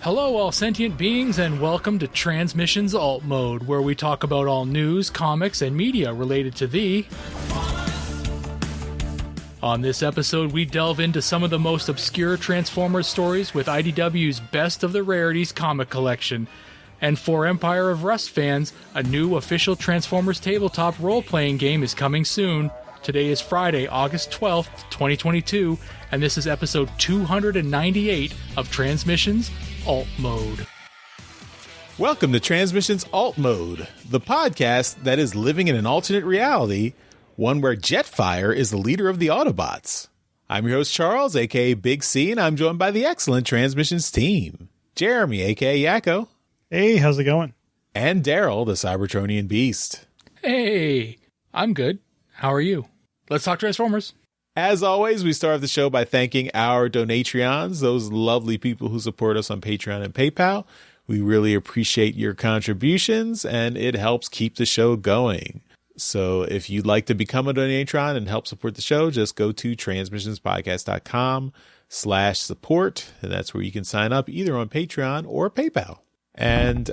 Hello, all sentient beings, and welcome to Transmissions Alt Mode, where we talk about all news, comics, and media related to thee. On this episode, we delve into some of the most obscure Transformers stories with IDW's Best of the Rarities comic collection. And for Empire of Rust fans, a new official Transformers tabletop role-playing game is coming soon. Today is Friday, August 12th, 2022, and this is episode 298 of Transmissions Alt Mode. Welcome to Transmissions Alt Mode, the podcast that is living in an alternate reality, one where Jetfire is the leader of the Autobots. I'm your host, Charles, aka Big C, and I'm joined by the excellent Transmissions team. Jeremy, aka Yakko. Hey, how's it going? And Daryl, the Cybertronian Beast. Hey, I'm good. How are you? Let's talk Transformers. As always, we start the show by thanking our Donatreons, those lovely people who support us on Patreon and PayPal. We really appreciate your contributions, and it helps keep the show going. So if you'd like to become a Donatron and help support the show, just go to transmissionspodcast.com/support, and that's where you can sign up either on Patreon or PayPal. And,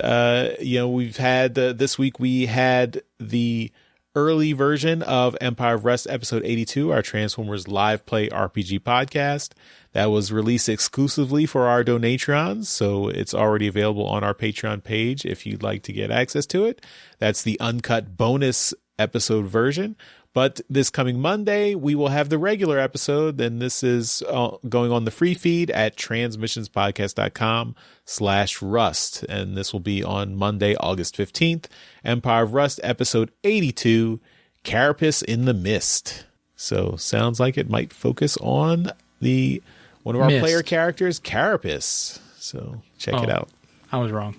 we've had, this week we had the early version of Empire of Rust episode 82, our Transformers live play RPG podcast. That was released exclusively for our Donatrons, so it's already available on our Patreon page if you'd like to get access to it. That's the uncut bonus episode version. But this coming Monday, we will have the regular episode, and this is going on the free feed at transmissionspodcast.com/rust. And this will be on Monday, August 15th, Empire of Rust, episode 82, Carapace In The Mist. So sounds like it might focus on one of our player characters, Carapace. So check it out. I was wrong.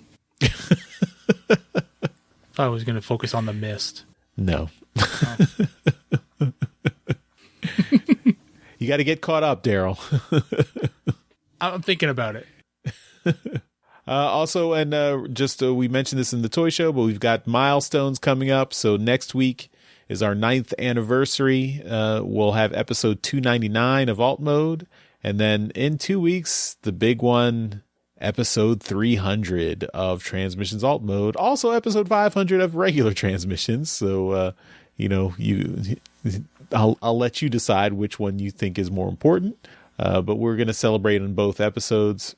I was going to focus on the mist. No. Oh. You got to get caught up, Daryl. I'm thinking about it. Also, and we mentioned this in the toy show, but we've got milestones coming up. So next week is our 9th anniversary. We'll have episode 299 of Alt Mode. And then in 2 weeks, the big one, episode 300 of Transmissions Alt Mode. Also episode 500 of regular Transmissions. So, I'll let you decide which one you think is more important. But we're going to celebrate on both episodes.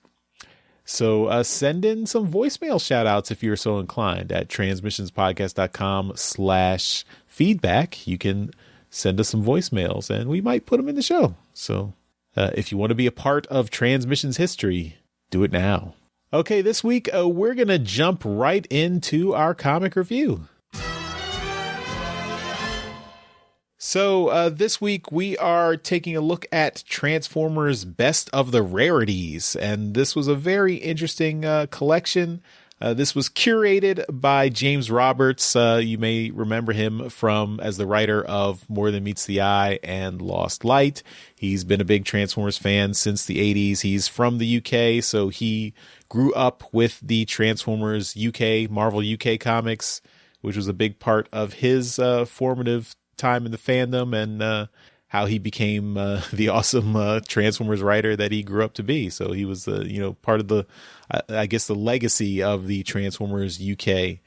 So send in some voicemail shout outs if you're so inclined at transmissionspodcast.com/feedback. You can send us some voicemails and we might put them in the show. So if you want to be a part of Transmissions history, do it now. Okay, this week we're going to jump right into our comic review. So this week we are taking a look at Transformers Best of the Rarities, and this was a very interesting collection. This was curated by James Roberts. You may remember him as the writer of More Than Meets the Eye and Lost Light. He's been a big Transformers fan since the 80s. He's from the UK, so he grew up with the Transformers Marvel UK comics, which was a big part of his formative time in the fandom, and how he became the awesome Transformers writer that he grew up to be. So he was part of the legacy of the Transformers UK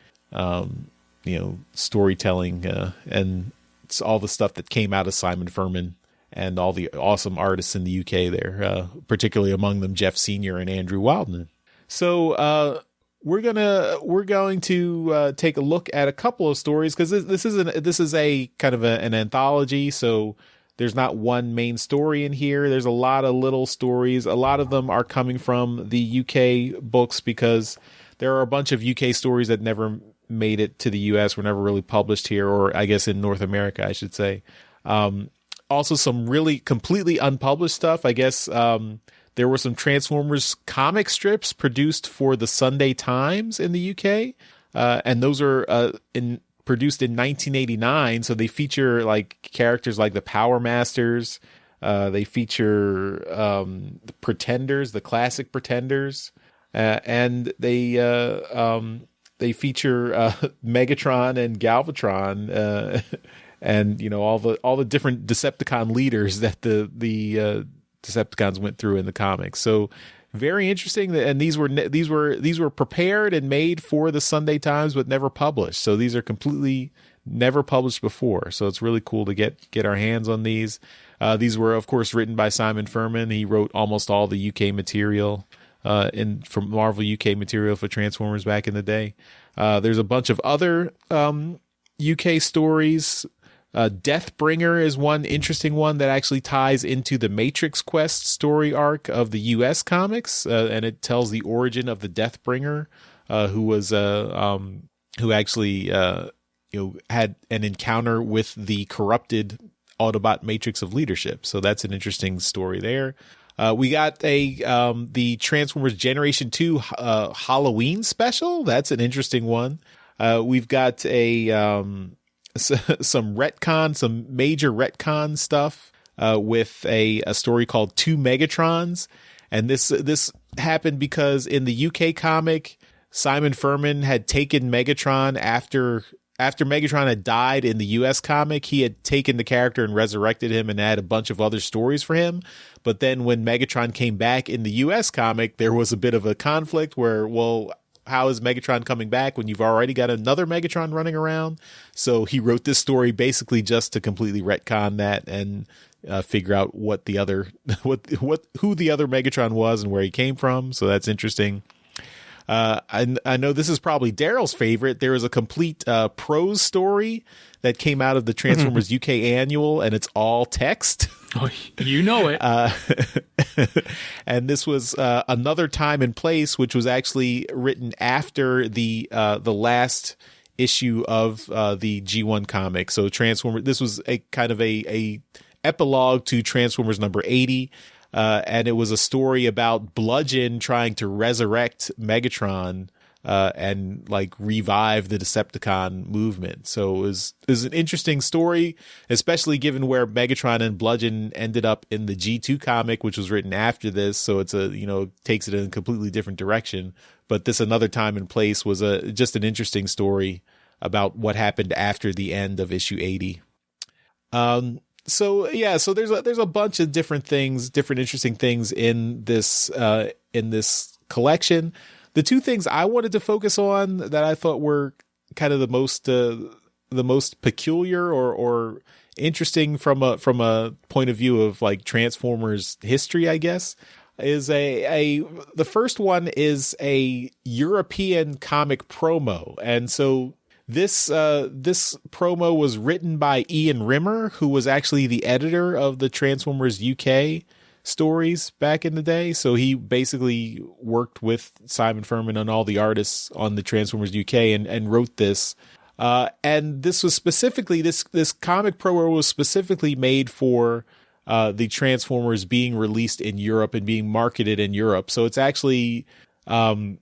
storytelling, and it's all the stuff that came out of Simon Furman and all the awesome artists in the UK there, particularly among them Jeff Sr. and Andrew Wildman. So we're going to take a look at a couple of stories, because this is a kind of an anthology. So there's not one main story in here. There's a lot of little stories. A lot of them are coming from the UK books, because there are a bunch of UK stories that never made it to the US, were never really published here, or I guess in North America, I should say. Also some really completely unpublished stuff. I guess there were some Transformers comic strips produced for the Sunday Times in the UK, and those are produced in 1989. So they feature like characters like the Power Masters. They feature the Pretenders, the classic Pretenders, and they feature Megatron and Galvatron, and all the different Decepticon leaders that the Decepticons went through in the comics. So very interesting. And these were prepared and made for the Sunday Times, but never published. So these are completely never published before. So it's really cool to get our hands on these. These were, of course, written by Simon Furman. He wrote almost all the UK material from Marvel UK material for Transformers back in the day. There's a bunch of other UK stories. Deathbringer is one interesting one that actually ties into the Matrix Quest story arc of the US comics, and it tells the origin of the Deathbringer, who actually had an encounter with the corrupted Autobot Matrix of Leadership. So that's an interesting story there. We got the Transformers Generation 2 Halloween special. That's an interesting one. We've got some major retcon stuff with a story called Two Megatrons. And this happened because in the UK comic, Simon Furman had taken Megatron after Megatron had died in the US comic. He had taken the character and resurrected him and had a bunch of other stories for him. But then when Megatron came back in the US comic, there was a bit of a conflict where, well, how is Megatron coming back when you've already got another Megatron running around? So he wrote this story basically just to completely retcon that and figure out what the other who the other Megatron was and where he came from. So that's interesting. I know this is probably Daryl's favorite. There is a complete prose story that came out of the Transformers UK annual, and it's all text. Oh, you know it. And this was Another Time and Place, which was actually written after the last issue of the G1 comic. So this was a kind of a epilogue to Transformers number 80. And it was a story about Bludgeon trying to resurrect Megatron and like revive the Decepticon movement. So it was an interesting story, especially given where Megatron and Bludgeon ended up in the G2 comic, which was written after this. So it's takes it in a completely different direction. But this Another Time and Place was just an interesting story about what happened after the end of issue 80. So there's a bunch of different things, different interesting things in this collection. The two things I wanted to focus on that I thought were kind of the most peculiar or interesting from a point of view of like Transformers history, I guess, is the first one is a European comic promo. And so this promo was written by Ian Rimmer, who was actually the editor of the Transformers UK stories back in the day. So he basically worked with Simon Furman and all the artists on the Transformers UK and wrote this. And this was specifically, this comic promo was specifically made for the Transformers being released in Europe and being marketed in Europe. So it's actually very,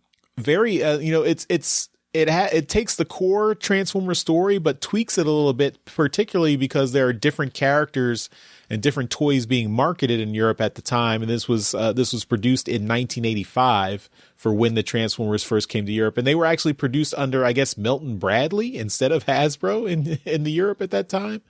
it takes the core Transformer story, but tweaks it a little bit, particularly because there are different characters and different toys being marketed in Europe at the time. And this was produced in 1985 for when the Transformers first came to Europe. And they were actually produced under, I guess, Milton Bradley instead of Hasbro in the Europe at that time.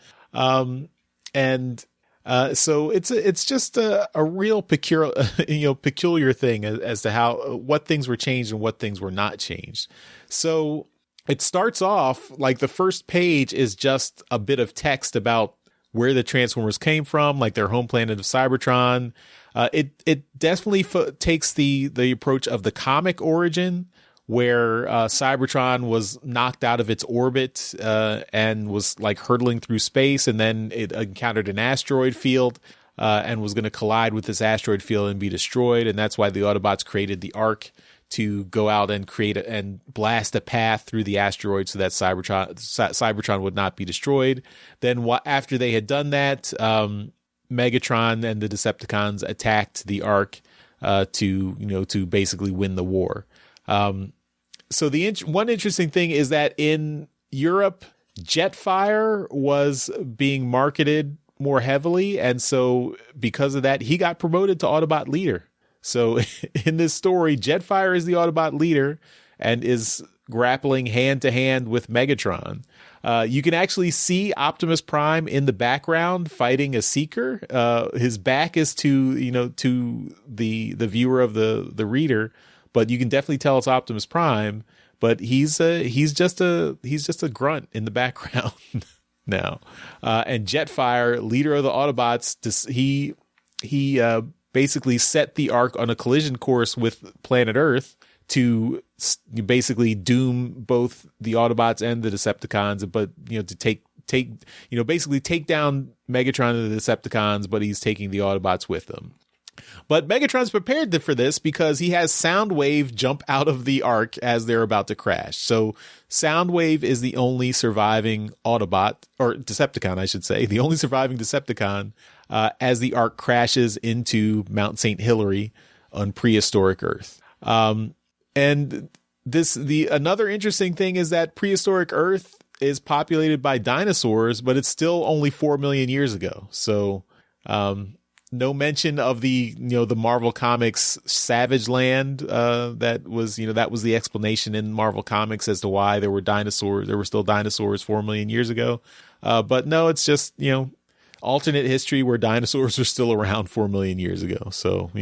So it's just a real peculiar thing as to what things were changed and what things were not changed. So it starts off like the first page is just a bit of text about where the Transformers came from, like their home planet of Cybertron. It definitely takes the approach of the comic origin, where Cybertron was knocked out of its orbit and was like hurtling through space, and then it encountered an asteroid field and was going to collide with this asteroid field and be destroyed. And that's why the Autobots created the Ark to go out and create and blast a path through the asteroid so that Cybertron would not be destroyed. Then after they had done that, Megatron and the Decepticons attacked the Ark to basically win the war. So one interesting thing is that in Europe, Jetfire was being marketed more heavily. And so because of that, he got promoted to Autobot leader. So in this story, Jetfire is the Autobot leader and is grappling hand to hand with Megatron. You can actually see Optimus Prime in the background fighting a Seeker. His back is to the viewer of the reader, but you can definitely tell it's Optimus Prime. But he's just a grunt in the background now. And Jetfire, leader of the Autobots, he basically set the Ark on a collision course with planet Earth to basically doom both the Autobots and the Decepticons, but to basically take down Megatron and the Decepticons, but he's taking the Autobots with them. But Megatron's prepared for this because he has Soundwave jump out of the Ark as they're about to crash. So Soundwave is the only surviving Autobot, or Decepticon, I should say, the only surviving Decepticon as the Ark crashes into Mount St. Hilary on prehistoric Earth. And another interesting thing is that prehistoric Earth is populated by dinosaurs, but it's still only 4 million years ago. So, no mention of the Marvel Comics Savage Land. That was the explanation in Marvel Comics as to why there were still dinosaurs 4 million years ago. But no, it's just, alternate history where dinosaurs are still around 4 million years ago. So,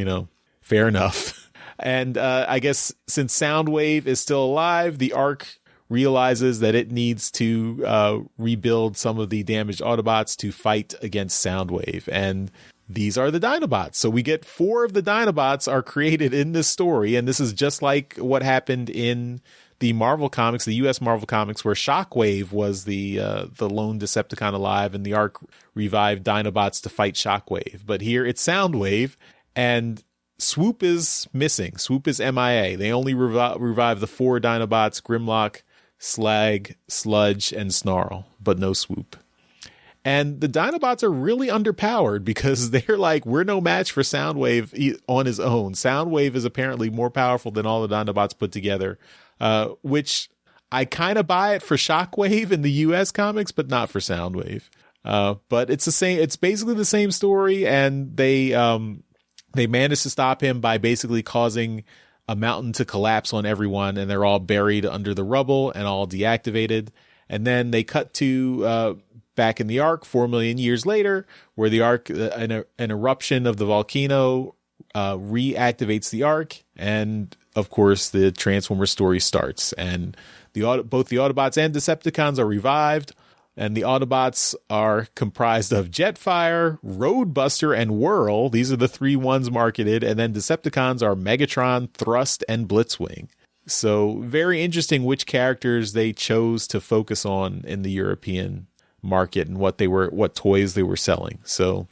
fair enough. And I guess since Soundwave is still alive, the Ark realizes that it needs to rebuild some of the damaged Autobots to fight against Soundwave. And these are the Dinobots. So we get 4 of the Dinobots are created in this story. And this is just like what happened in the Marvel Comics, the US Marvel Comics, where Shockwave was the lone Decepticon alive and the Ark revived Dinobots to fight Shockwave. But here it's Soundwave, and Swoop is missing. Swoop is MIA. They only revive the 4 Dinobots, Grimlock, Slag, Sludge, and Snarl, but no Swoop. And the Dinobots are really underpowered because they're like, we're no match for Soundwave on his own. Soundwave is apparently more powerful than all the Dinobots put together, which I kind of buy it for Shockwave in the US comics, but not for Soundwave. But it's the same. It's basically the same story, and they managed to stop him by basically causing a mountain to collapse on everyone, and they're all buried under the rubble and all deactivated. And then they cut to back in the Ark 4 million years later, where the Ark, an eruption of the volcano reactivates the Ark, and of course the Transformers story starts. And both the Autobots and Decepticons are revived. And the Autobots are comprised of Jetfire, Roadbuster, and Whirl. These are the 3 ones marketed. And then Decepticons are Megatron, Thrust, and Blitzwing. So very interesting which characters they chose to focus on in the European market and what toys they were selling. So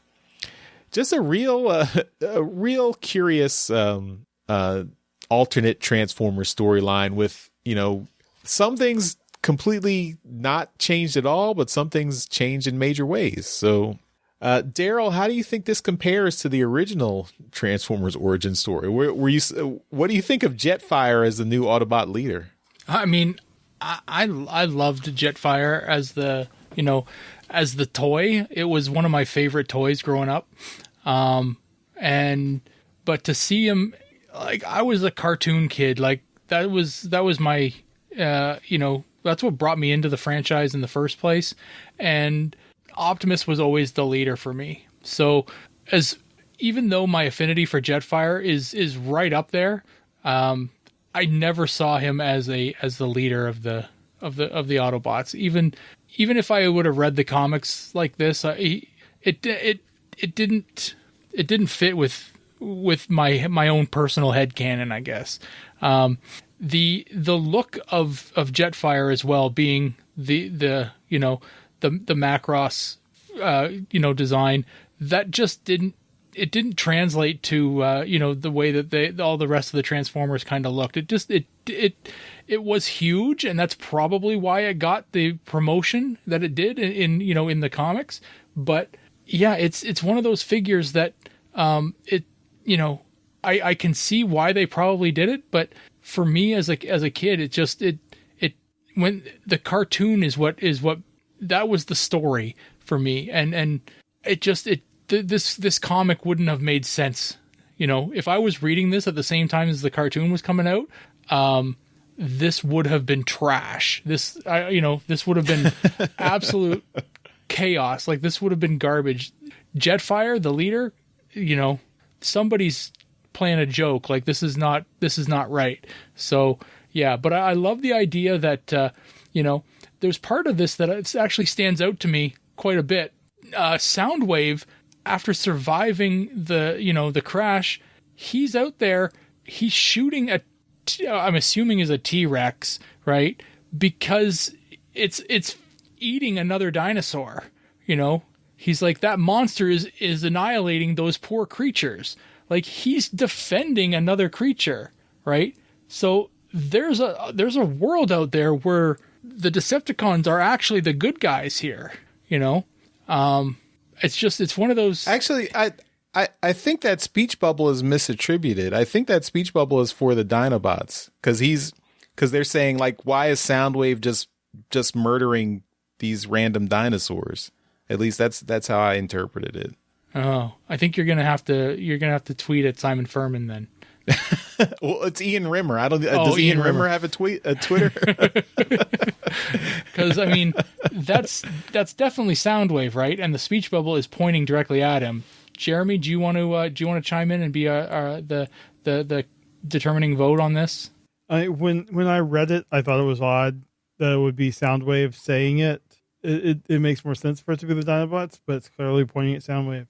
just a real curious alternate Transformers storyline with, some things completely not changed at all, but some things changed in major ways. So, Daryl, how do you think this compares to the original Transformers origin story? What do you think of Jetfire as the new Autobot leader? I mean, I loved Jetfire as the toy. It was one of my favorite toys growing up. But to see him, like, I was a cartoon kid, like that was my, that's what brought me into the franchise in the first place. And Optimus was always the leader for me. So even though my affinity for Jetfire is right up there, I never saw him as the leader of the Autobots. Even if I would have read the comics like this, it didn't fit with my own personal headcanon, I guess. The look of Jetfire as well, being the Macross design, that just didn't translate to the way that all the rest of the Transformers kind of looked. It was huge, and that's probably why it got the promotion that it did in the comics. But yeah, it's one of those figures that I can see why they probably did it, but for me as a kid, it when the cartoon is what that was the story for me, and this comic wouldn't have made sense, if I was reading this at the same time as the cartoon was coming out. this would have been trash. This would have been absolute chaos. Like, this would have been garbage. Jetfire, the leader, somebody's playing a joke. Like, this is not right. So yeah, but I love the idea that there's part of this that it actually stands out to me quite a bit. Soundwave, after surviving the crash, he's out there. He's shooting I'm assuming is a T-Rex, right? Because it's eating another dinosaur. He's like, that monster is annihilating those poor creatures. Like, he's defending another creature, right? So there's a world out there where the Decepticons are actually the good guys here. It's one of those. Actually, I think that speech bubble is misattributed. I think that speech bubble is for the Dinobots because they're saying, like, why is Soundwave just murdering these random dinosaurs? At least that's how I interpreted it. Oh, I think you're gonna have to tweet at Simon Furman then. Well, it's Ian Rimmer. Does Ian Rimmer have a Twitter? Because that's definitely Soundwave, right? And the speech bubble is pointing directly at him. Jeremy, do you want to chime in and be the determining vote on this? When I read it, I thought it was odd that it would be Soundwave saying it. It makes more sense for it to be the Dinobots, but it's clearly pointing at Soundwave.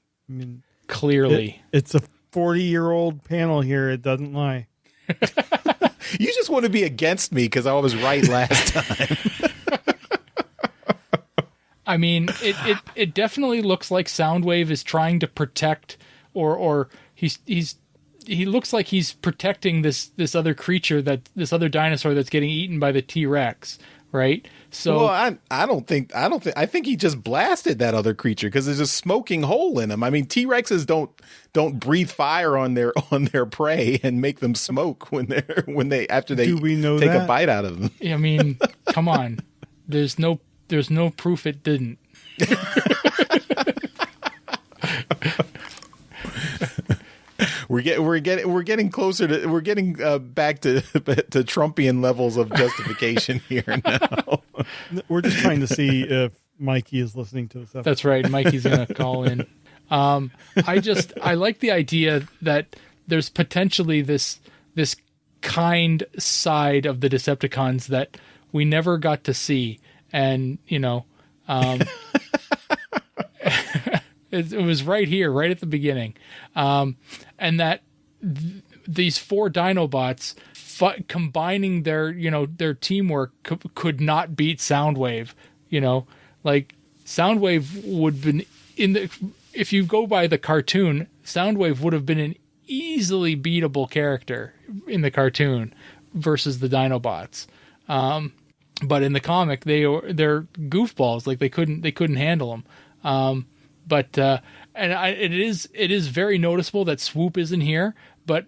Clearly, it's a 40-year-old panel here. It doesn't lie. You just want to be against me because I was right last time. It definitely looks like Soundwave is trying to protect, or he looks like he's protecting this other creature, this other dinosaur that's getting eaten by the T-Rex, right? So, well, I think he just blasted that other creature because there's a smoking hole in him. T-Rexes don't breathe fire on their prey and make them smoke after they take a bite out of them. Come on, there's no proof it didn't. We're getting closer to back to Trumpian levels of justification here now. We're just trying to see if Mikey is listening to this episode. That's right. Mikey's going to call in. I like the idea that there's potentially this kind side of the Decepticons that we never got to see. And, it was right here, right at the beginning. And that these four Dinobots combining their teamwork could not beat Soundwave. Like, Soundwave would have been if you go by the cartoon, Soundwave would have been an easily beatable character in the cartoon versus the Dinobots. But in the comic, they're goofballs. Like, they couldn't handle them. It is very noticeable that Swoop isn't here. But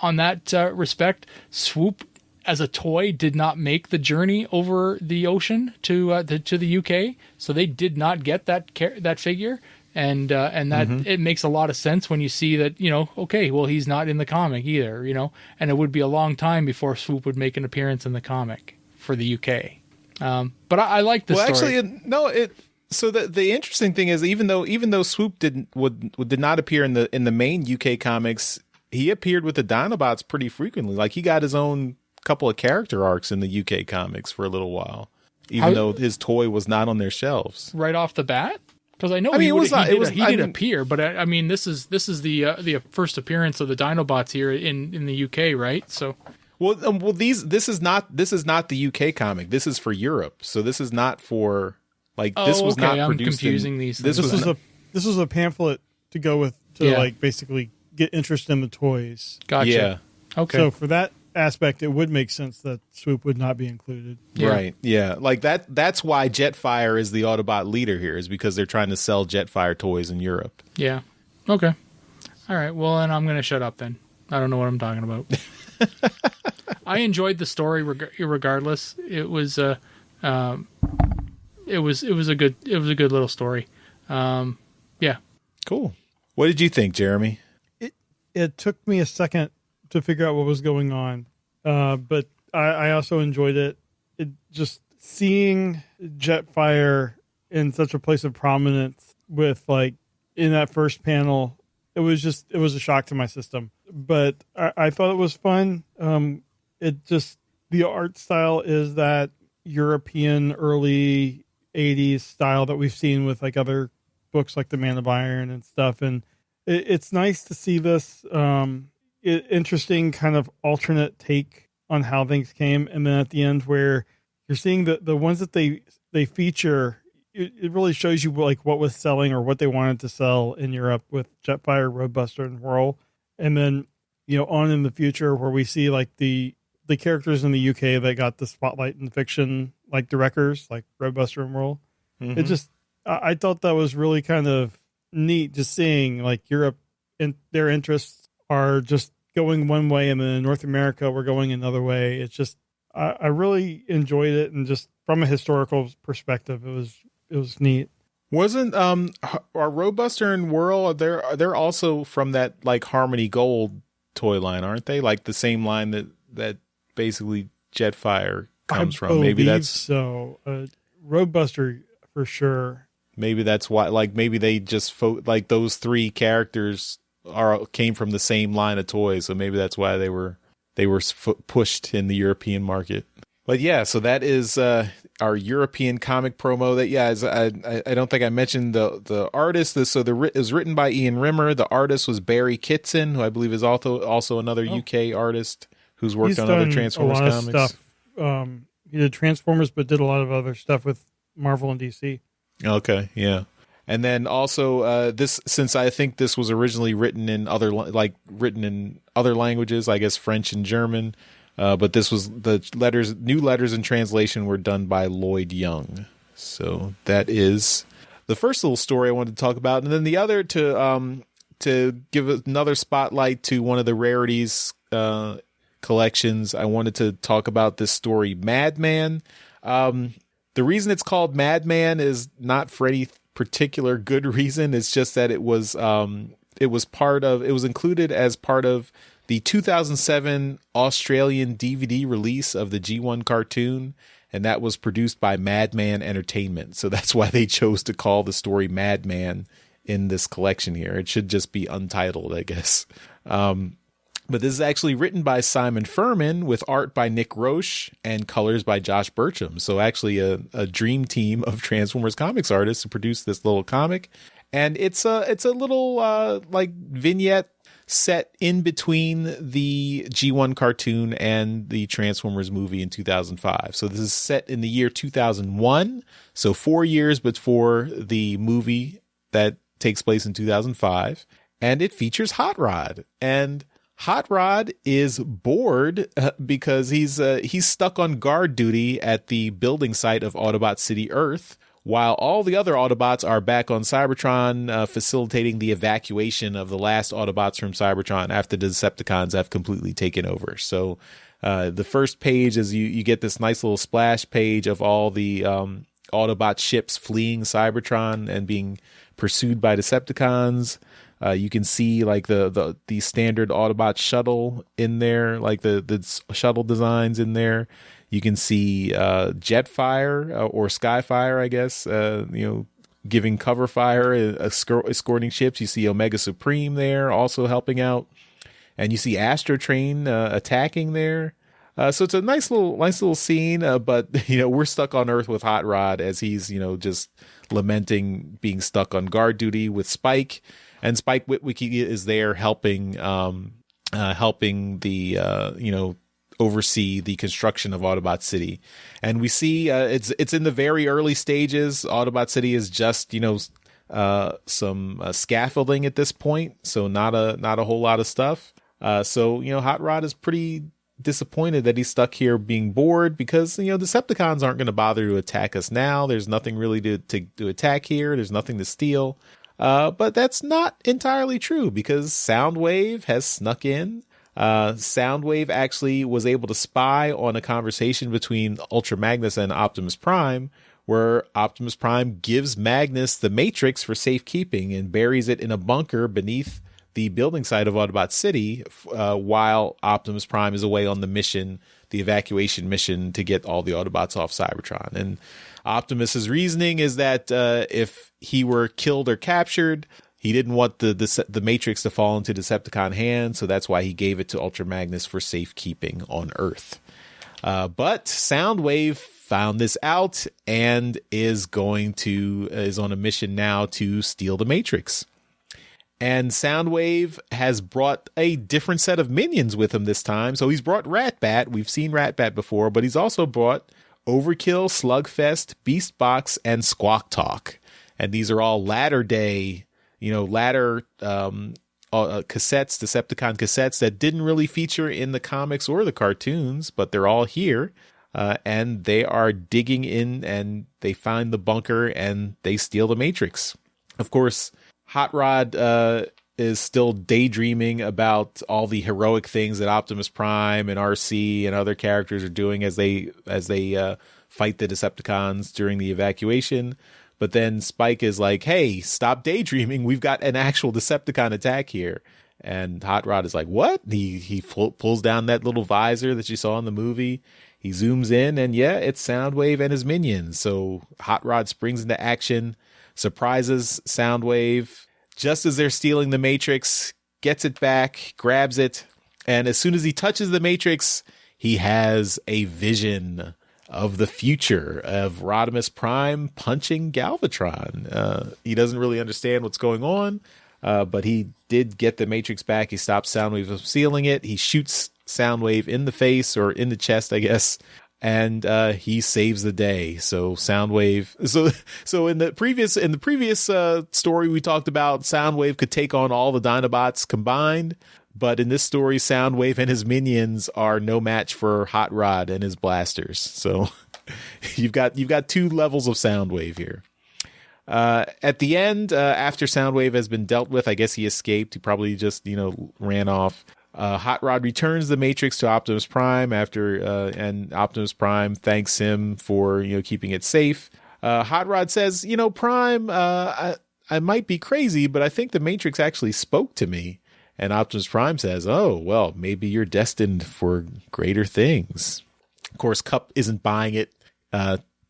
on that respect, Swoop as a toy did not make the journey over the ocean to the UK, so they did not get that figure. And that it makes a lot of sense when you see that, okay, well, he's not in the comic either, and it would be a long time before Swoop would make an appearance in the comic for the UK. But I like the story. Actually, so the interesting thing is, even though Swoop did not appear in the main UK comics, he appeared with the Dinobots pretty frequently. Like, he got his own couple of character arcs in the UK comics for a little while, even though his toy was not on their shelves right off the bat. Because I know he did appear, but this is the first appearance of the Dinobots here in the UK, right? So. Well, this is not the UK comic. This is for Europe. So this is not for this was not I'm produced. Confusing these. This was a pamphlet to go with basically get interest in the toys. Gotcha. Yeah. Okay. So for that aspect, it would make sense that Swoop would not be included. Yeah. Right. Yeah. Like that. That's why Jetfire is the Autobot leader here, is because they're trying to sell Jetfire toys in Europe. Yeah. Okay. All right. Well, then I'm going to shut up then. I don't know what I'm talking about. I enjoyed the story regardless. It was a good little story. Yeah. Cool. What did you think, Jeremy? It took me a second to figure out what was going on, but I also enjoyed it. It just seeing Jetfire in such a place of prominence with like in that first panel, it was a shock to my system. But I thought it was fun. The art style is that European early 80s style that we've seen with like other books like The Man of Iron and stuff. And it's nice to see this interesting kind of alternate take on how things came. And then at the end where you're seeing the ones that they feature, it really shows you like what was selling or what they wanted to sell in Europe with Jetfire, Roadbuster, and Whirl. And then, on in the future where we see like the characters in the UK that got the spotlight in fiction, like the Wreckers, like Roadbuster and Whirl. Mm-hmm. It just, I thought that was really kind of neat just seeing like Europe and their interests are just going one way, and then in North America, we're going another way. It's just, I really enjoyed it. And just from a historical perspective, it was neat. Wasn't our Roadbuster and Whirl, they're also from that like Harmony Gold toy line, aren't they? Like the same line that basically Jetfire comes from. Maybe that's so. Roadbuster for sure. Maybe that's why. Like maybe they just like those three characters came from the same line of toys, so maybe that's why they were pushed in the European market. But yeah, so that is our European comic promo. That I don't think I mentioned the artist. It was written by Ian Rimmer. The artist was Barry Kitson, who I believe is also another UK artist who's worked on other Transformers comics. Stuff. He did Transformers, but did a lot of other stuff with Marvel and DC. Okay, yeah. And then also since I think this was originally written in other languages, I guess French and German. But this was new letters and translation were done by Lloyd Young. So that is the first little story I wanted to talk about. And then the other to give another spotlight to one of the Rarities collections, I wanted to talk about this story, Madman. The reason it's called Madman is not for any particular good reason. It's just that it was included as part of the 2007 Australian DVD release of the G1 cartoon, and that was produced by Madman Entertainment. So that's why they chose to call the story Madman in this collection here. It should just be untitled, I guess. But this is actually written by Simon Furman with art by Nick Roche and colors by Josh Burcham. So actually a dream team of Transformers comics artists who produced this little comic. And it's a little like vignette set in between the G1 cartoon and the Transformers movie in 2005. So this is set in the year 2001. So 4 years before the movie that takes place in 2005. And it features Hot Rod. And Hot Rod is bored because he's stuck on guard duty at the building site of Autobot City Earth, while all the other Autobots are back on Cybertron, facilitating the evacuation of the last Autobots from Cybertron after the Decepticons have completely taken over. So the first page is you get this nice little splash page of all the Autobot ships fleeing Cybertron and being pursued by Decepticons. You can see like the standard Autobot shuttle in there, like the shuttle designs in there. You can see Jetfire or Skyfire, I guess, giving cover fire, escorting ships. You see Omega Supreme there also helping out. And you see Astro Train attacking there. So it's a nice little scene, but we're stuck on Earth with Hot Rod as he's just lamenting being stuck on guard duty with Spike. And Spike Witwicky is there helping the oversee the construction of Autobot City. And we see it's in the very early stages. Autobot City is just some scaffolding at this point, so not a whole lot of stuff. So Hot Rod is pretty disappointed that he's stuck here being bored because Decepticons aren't going to bother to attack us now. There's nothing really to attack here. There's nothing to steal. But that's not entirely true because Soundwave has snuck in. Soundwave actually was able to spy on a conversation between Ultra Magnus and Optimus Prime, where Optimus Prime gives Magnus the Matrix for safekeeping and buries it in a bunker beneath the building site of Autobot City while Optimus Prime is away on the mission, the evacuation mission to get all the Autobots off Cybertron. And Optimus's reasoning is that if he were killed or captured, he didn't want the Matrix to fall into Decepticon hands, so that's why he gave it to Ultra Magnus for safekeeping on Earth. But Soundwave found this out and is on a mission now to steal the Matrix. And Soundwave has brought a different set of minions with him this time. So he's brought Ratbat. We've seen Ratbat before, but he's also brought Overkill, Slugfest, Beastbox, and Squawk Talk. And these are all latter cassettes, Decepticon cassettes that didn't really feature in the comics or the cartoons, but they're all here. And they are digging in and they find the bunker and they steal the Matrix. Of course, Hot Rod is still daydreaming about all the heroic things that Optimus Prime and RC and other characters are doing as they fight the Decepticons during the evacuation. But then Spike is like, hey, stop daydreaming. We've got an actual Decepticon attack here. And Hot Rod is like, what? He pulls down that little visor that you saw in the movie. He zooms in and yeah, it's Soundwave and his minions. So Hot Rod springs into action, surprises Soundwave just as they're stealing the Matrix, gets it back, grabs it, and as soon as he touches the Matrix, he has a vision of the future of Rodimus Prime punching Galvatron. He doesn't really understand what's going on, but he did get the Matrix back. He stops Soundwave from stealing it. He shoots Soundwave in the face or in the chest, I guess. And he saves the day. So Soundwave. So in the previous story we talked about, Soundwave could take on all the Dinobots combined, but in this story, Soundwave and his minions are no match for Hot Rod and his blasters. So you've got two levels of Soundwave here. At the end, after Soundwave has been dealt with, I guess he escaped. He probably just ran off. Hot Rod returns the Matrix to Optimus Prime and Optimus Prime thanks him for keeping it safe. Hot Rod says, Prime, I might be crazy, but I think the Matrix actually spoke to me. And Optimus Prime says, oh, well, maybe you're destined for greater things. Of course, Cup isn't buying it.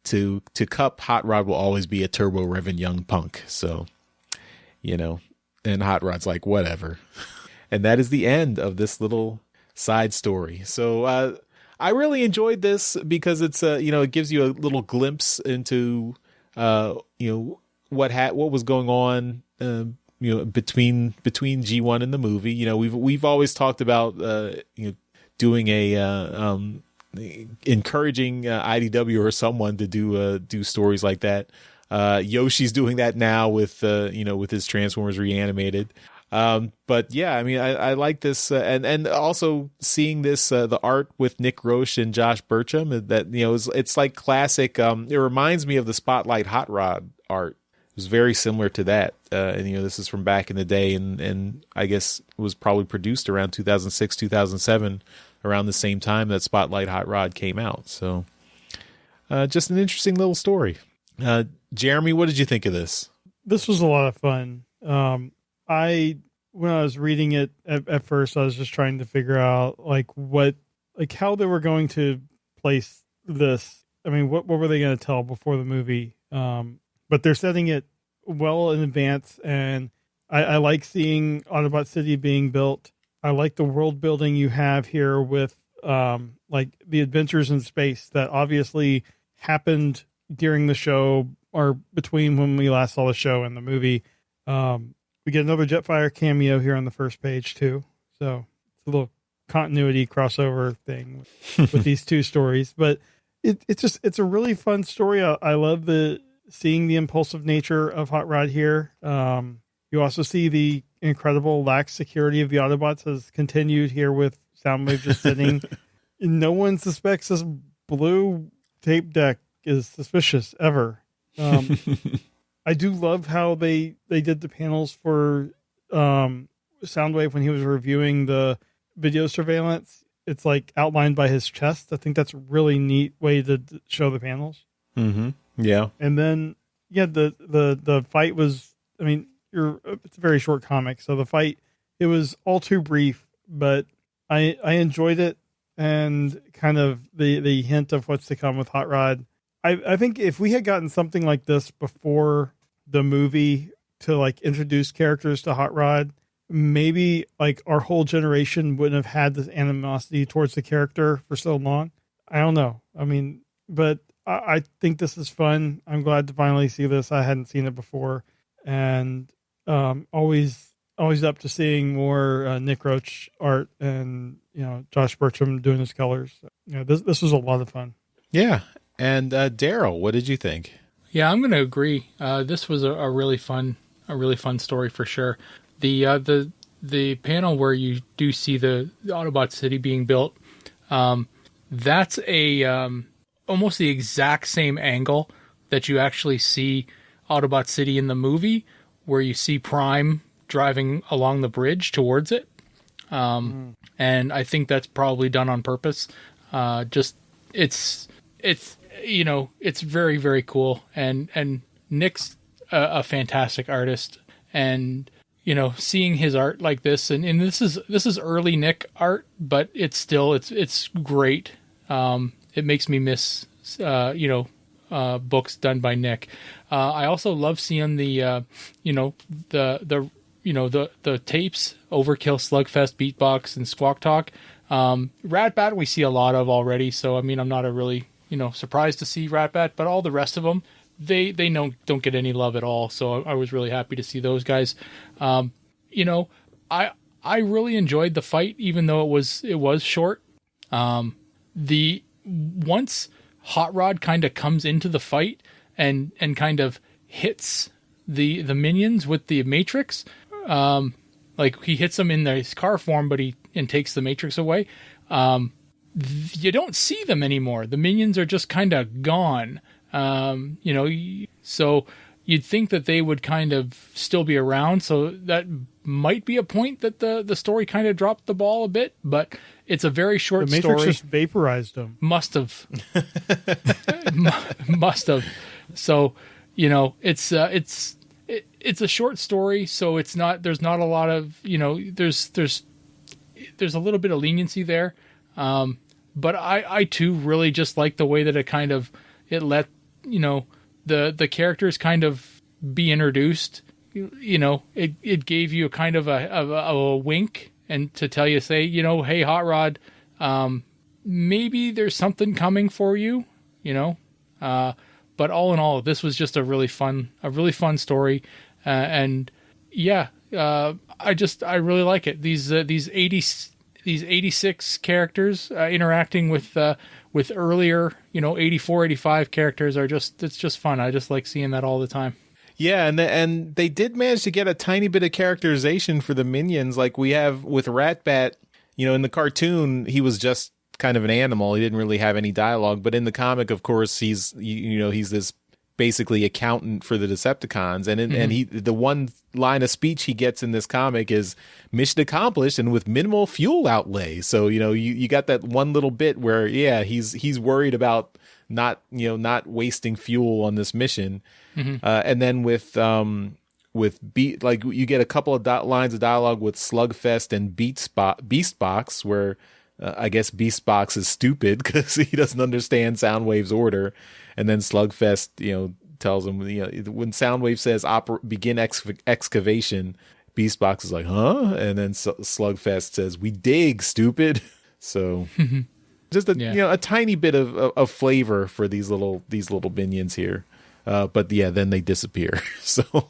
To Cup, Hot Rod will always be a turbo-revving young punk. So, and Hot Rod's like, whatever. And that is the end of this little side story. So I really enjoyed this because it's it gives you a little glimpse into what was going on between G1 and the movie. We've always talked about doing a encouraging IDW or someone to do stories like that. Yoshi's doing that now with his Transformers Reanimated. But yeah, I mean, I like this, and also seeing this, the art with Nick Roche and Josh Burcham, that, it's like classic. It reminds me of the Spotlight Hot Rod art. It was very similar to that. And this is from back in the day, and I guess it was probably produced around 2006, 2007, around the same time that Spotlight Hot Rod came out. So, just an interesting little story. Jeremy, what did you think of this? This was a lot of fun. When I was reading it at first, I was just trying to figure out how they were going to place this. I mean, what were they going to tell before the movie? But they're setting it well in advance, and I like seeing Autobot City being built. I like the world building you have here with the adventures in space that obviously happened during the show or between when we last saw the show and the movie. We get another Jetfire cameo here on the first page too. So it's a little continuity crossover thing with these two stories, but it's a really fun story. I love seeing the impulsive nature of Hot Rod here. You also see the incredible lax security of the Autobots has continued here with Soundwave just sitting. No one suspects this blue tape deck is suspicious ever. I do love how they did the panels for Soundwave when he was reviewing the video surveillance. It's like outlined by his chest. I think that's a really neat way to show the panels. Mm-hmm. Yeah. And then, the fight was, I mean, it's a very short comic. So the fight it was all too brief, but I enjoyed it, and kind of the hint of what's to come with Hot Rod. I think if we had gotten something like this before the movie to like introduce characters to Hot Rod, maybe like our whole generation wouldn't have had this animosity towards the character for so long. I don't know. I mean, but I think this is fun. I'm glad to finally see this. I hadn't seen it before, and always up to seeing more Nick Roach art, and Josh Bertram doing his colors. This was a lot of fun. Yeah. And Daryl, what did you think? Yeah, I'm going to agree. This was a really fun story for sure. The panel where you do see the Autobot city being built, that's a almost the exact same angle that you actually see Autobot City in the movie, where you see Prime driving along the bridge towards it. And I think that's probably done on purpose. It's very, very cool. And Nick's a fantastic artist, and seeing his art like this, and this is early Nick art, but it's great. It makes me miss books done by Nick. I also love seeing the tapes, Overkill, Slugfest, Beatbox, and Squawk Talk. Ratbat we see a lot of already, so I mean I'm not really surprised to see Ratbat, but all the rest of them they don't get any love at all. So I was really happy to see those guys. I really enjoyed the fight, even though it was short. Once Hot Rod kind of comes into the fight and kind of hits the minions with the Matrix, like he hits them in his car form, but he takes the Matrix away. You don't see them anymore. The minions are just kind of gone. So you'd think that they would kind of still be around. So that might be a point that the story kind of dropped the ball a bit, but it's a very short story. The Matrix just vaporized them. Must have. Must have. So, it's a short story. So there's not a lot of, there's a little bit of leniency there. But I too really just like the way that it let, the characters kind of be introduced. It gave you a kind of a wink, and to tell you, say, hey, Hot Rod, maybe there's something coming for you, but all in all, this was just a really fun story. And yeah, I really like it. These 86 characters interacting with earlier 84, 85 characters it's just fun. I just like seeing that all the time. Yeah, and they did manage to get a tiny bit of characterization for the minions, like we have with Ratbat. In the cartoon he was just kind of an animal. He didn't really have any dialogue, but in the comic, of course, he's this basically accountant for the Decepticons, and the one line of speech he gets in this comic is mission accomplished and with minimal fuel outlay. So you got that one little bit where he's worried about not wasting fuel on this mission. And then with you get a couple of lines of dialogue with Slugfest and Beastbox, where I guess Beastbox is stupid because he doesn't understand Soundwave's order. And then Slugfest, tells him, when Soundwave says begin excavation, Beastbox is like, huh? And then Slugfest says, we dig, stupid. So just a tiny bit of flavor for these little minions here. But yeah, then they disappear. So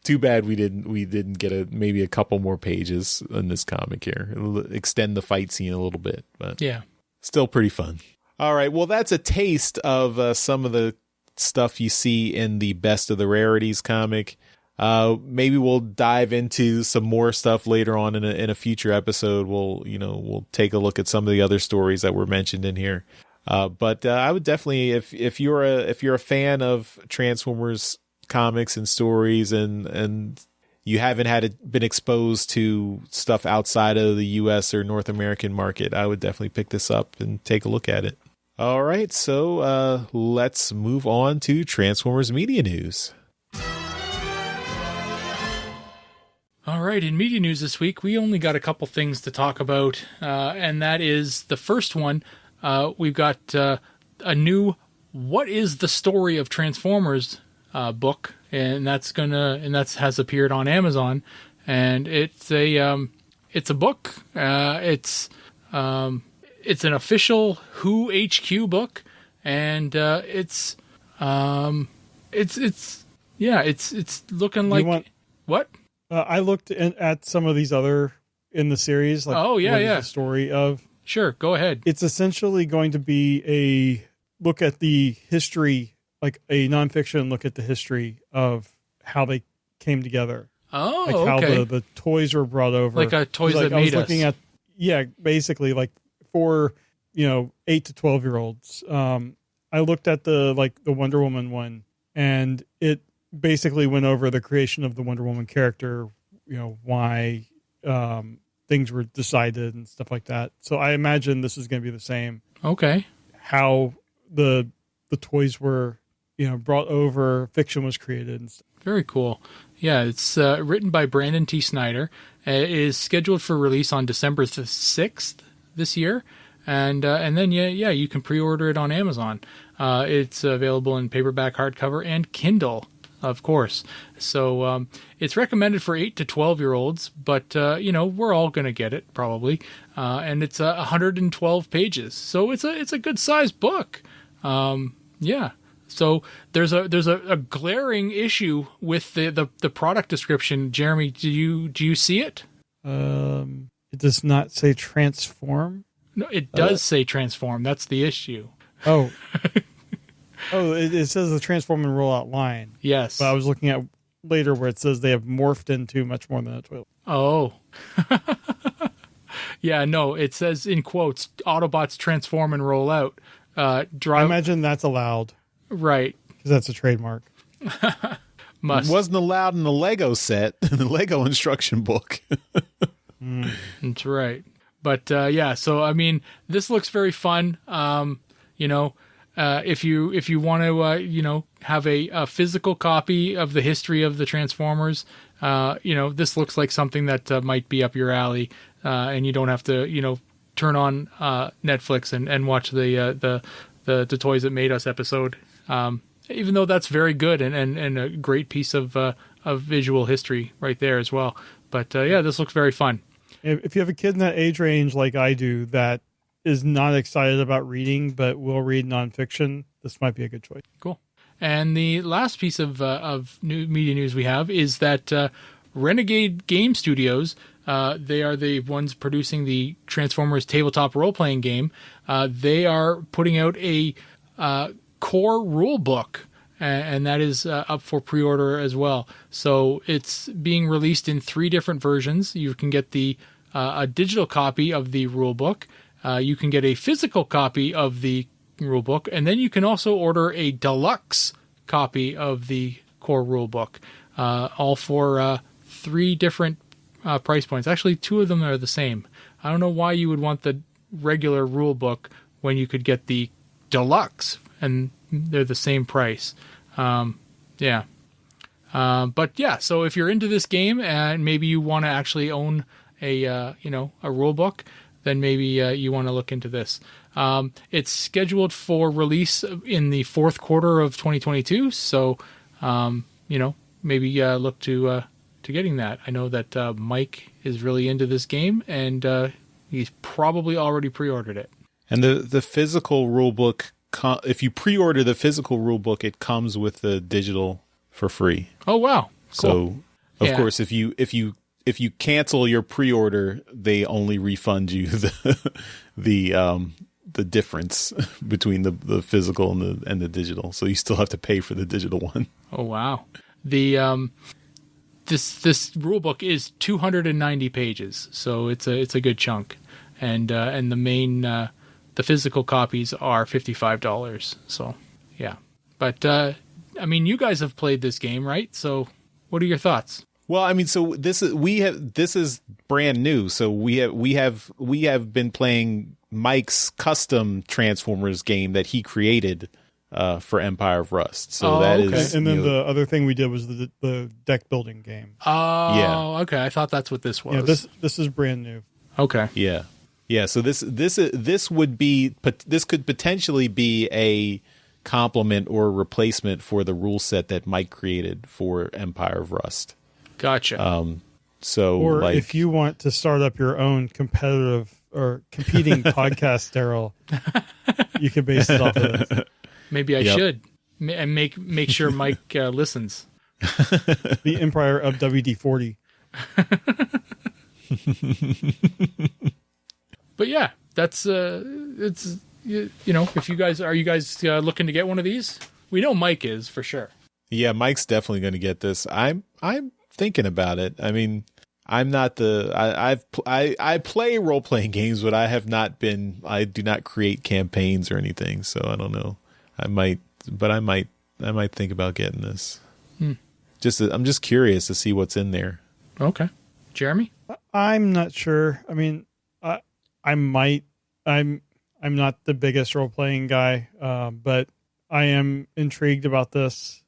too bad we didn't get maybe a couple more pages in this comic here. It'll extend the fight scene a little bit, but yeah, still pretty fun. All right, well, that's a taste of some of the stuff you see in the Best of the Rarities comic. Maybe we'll dive into some more stuff later on in a future episode. We'll take a look at some of the other stories that were mentioned in here. But I would definitely, if you're a fan of Transformers comics and stories, and you haven't been exposed to stuff outside of the US or North American market, I would definitely pick this up and take a look at it. All right, so let's move on to Transformers media news. All right. right, in media news this week, we only got a couple things to talk about, and that is the first one. We've got a new "What is the Story of Transformers" book, and that has appeared on Amazon, and it's a book. It's an official Who HQ book, and it's looking like what? I looked at some of these other in the series. Like, what is the story of? Sure, go ahead. It's essentially going to be a look at the history, like a nonfiction look at the history of how they came together. Oh, like how the toys were brought over, like a Toys That Made Us. I was looking at, basically like for 8 to 12-year-olds. I looked at the Wonder Woman one, and it basically went over the creation of the Wonder Woman character, why things were decided and stuff like that. So I imagine this is going to be the same. Okay. How the toys were, brought over, fiction was created and stuff. Very cool. Yeah, it's written by Brandon T. Snyder. It is scheduled for release on December 6th this year. And then, you can pre-order it on Amazon. It's available in paperback, hardcover, and Kindle, of course. So it's recommended for 8 to 12-year-olds, but, we're all going to get it, probably. And it's 112 pages. So it's a good-sized book. So there's a glaring issue with the product description. Jeremy, do you see it? It does not say transform. No, it does say transform. That's the issue. Oh. It says the transform and roll out line. Yes. But I was looking at later where it says they have morphed into much more than a toilet. Oh. Yeah, no, it says in quotes, Autobots transform and roll out. I imagine that's allowed. Right. Because that's a trademark. It wasn't allowed in the Lego set, in the Lego instruction book. That's right. But so I mean, this looks very fun. If you want to, have a physical copy of the history of the Transformers, this looks like something that might be up your alley, and you don't have to, turn on Netflix and watch the Toys That Made Us episode. Even though that's very good and a great piece of visual history right there as well. But this looks very fun. If you have a kid in that age range like I do that is not excited about reading but will read nonfiction, this might be a good choice. Cool. And the last piece of new media news we have is that Renegade Game Studios, they are the ones producing the Transformers tabletop role-playing game. They are putting out a core rule book, and that is up for pre-order as well. So it's being released in 3 different versions. You can get a digital copy of the rule book. You can get a physical copy of the rule book, and then you can also order a deluxe copy of the core rule book, all for 3 different price points. Actually, 2 of them are the same. I don't know why you would want the regular rule book when you could get the deluxe, and they're the same price. So if you're into this game and maybe you want to actually own a rule book, then maybe you want to look into this. It's scheduled for release in the 4th quarter of 2022. So, maybe look to getting that. I know that Mike is really into this game, and he's probably already pre-ordered it. And the physical rule book, if you pre-order the physical rule book, it comes with the digital for free. Oh wow! Cool. So, of course, if you cancel your pre-order, they only refund you the difference between the physical and the digital. So you still have to pay for the digital one. Oh wow! The this rule book is 290 pages, so it's a good chunk, and the main the physical copies are $55. So yeah, but you guys have played this game, right? So what are your thoughts? Well, so this is brand new. So we have been playing Mike's custom Transformers game that he created for Empire of Rust. So Oh, that okay. is, And then you know, the other thing we did was the deck building game. Oh, Yeah. okay. I thought that's what this was. Yeah, this is brand new. Okay. yeah. So this could potentially be a complement or replacement for the rule set that Mike created for Empire of Rust. Gotcha. So, Or like, if you want to start up your own competitive or competing podcast, Daryl, you can base it off of this. Maybe I Yep. should. And make sure Mike listens. The Empire of WD-40. But yeah, that's it's you know, if you guys are looking to get one of these? We know Mike is for sure. yeah, Mike's definitely going to get this. I'm thinking about it. I mean, I'm not I play role playing games, but I do not create campaigns or anything. So I don't know. I might think about getting this. I'm just curious to see what's in there. Okay. Jeremy? I'm not sure. I mean, I might. I'm not the biggest role playing guy, but I am intrigued about this.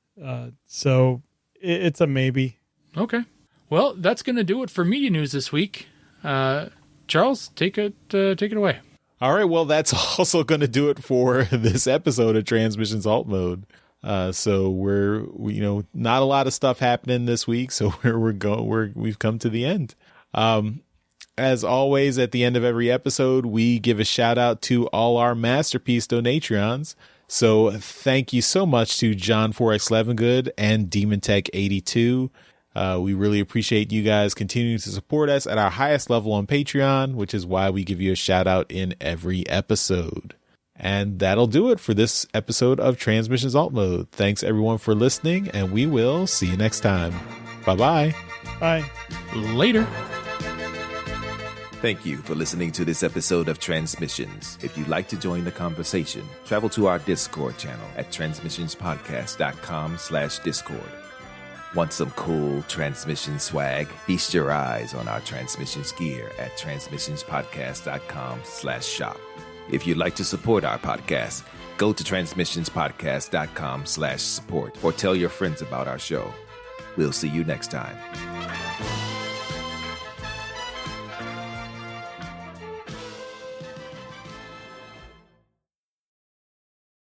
So it's a maybe. Okay. Well, that's going to do it for media news this week. Charles, take it away. All right, well, that's also going to do it for this episode of Transmissions Alt Mode. So we not a lot of stuff happening this week, so we've come to the end. As always, at the end of every episode, we give a shout out to all our Masterpiece Donatrons. So thank you so much to John 4X Levengood and Demon Tech 82. We really appreciate you guys continuing to support us at our highest level on Patreon, which is why we give you a shout out in every episode. And that'll do it for this episode of Transmissions Alt Mode. Thanks everyone for listening, and we will see you next time. Bye-bye. Bye. Later. Thank you for listening to this episode of Transmissions. If you'd like to join the conversation, travel to our Discord channel at transmissionspodcast.com/Discord. Want some cool transmission swag? Feast your eyes on our transmissions gear at transmissionspodcast.com/shop. If you'd like to support our podcast, go to transmissionspodcast.com/support or tell your friends about our show. We'll see you next time.